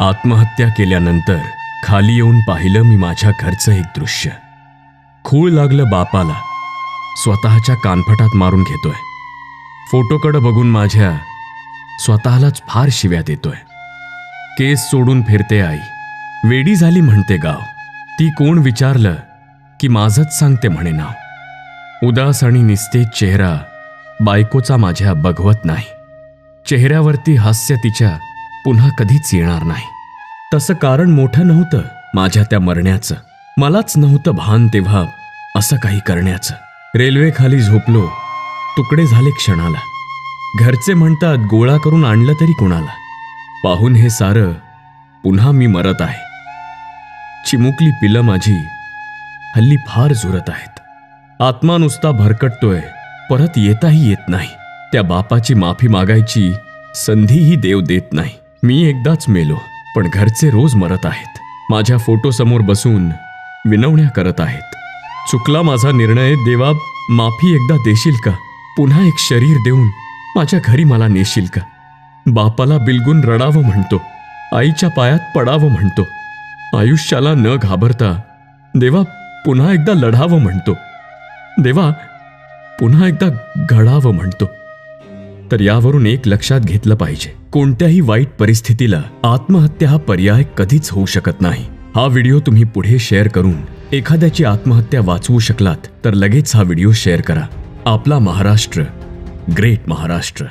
आत्महत्या केल्यानंतर खाली येऊन पाहिलं मी माझ्या घरचं एक दृश्य. खूळ लागलं बापाला, स्वतःच्या कानफटात मारून घेतोय. फोटोकडे बघून माझ्या स्वतःलाच फार शिव्या देतोय. केस सोडून फिरते आई, वेडी झाली म्हणते गाव. ती कोण विचारलं की माझंच सांगते म्हणे नाव. उदास आणि निस्तेज चेहरा बायकोचा माझ्या बघवत नाही. चेहऱ्यावरती हास्य तिच्या पुन्हा कधीच येणार नाही. तसं कारण मोठं नव्हतं माझ्या त्या मरण्याचं. मलाच नव्हतं भान तेव्हा असं काही करण्याचं. रेल्वेखाली झोपलो, तुकडे झाले क्षणाला. घरचे म्हणतात गोळा करून आणलं तरी कुणाला. पाहून हे सारं पुन्हा मी मरत आहे. चिमुकली पिलं माझी हल्ली फार झुरत आहेत. आत्मा नुसता भरकटतोय, परत येताही येत नाही. त्या बापाची माफी मागायची संधीही देव देत नाही. मी एकदाच मेलो, पण घरचे रोज मरत आहेत. माझ्या फोटोसमोर बसून विनवण्या करत आहेत. चुकला माझा निर्णय, देवा माफी एकदा देशील का? पुन्हा एक शरीर देऊन माझ्या घरी मला नेशील का? बापाला बिलगून रडावं म्हणतो, आईच्या पायात पडावं म्हणतो. आयुष्याला न घाबरता देवा पुन्हा एकदा लढावं म्हणतो. देवा पुन्हा एकदा घडावं म्हणतो. तर यावरून एक लक्षात घेतलं पाहिजे, कोणत्याही वाईट परिस्थितीला आत्महत्या हा पर्याय कधीच होऊ शकत नाही. हा व्हिडिओ तुम्ही पुढे शेअर करून एखाद्याची आत्महत्या वाचवू शकलात तर लगेच हा व्हिडिओ शेअर करा. आपला महाराष्ट्र, ग्रेट महाराष्ट्र.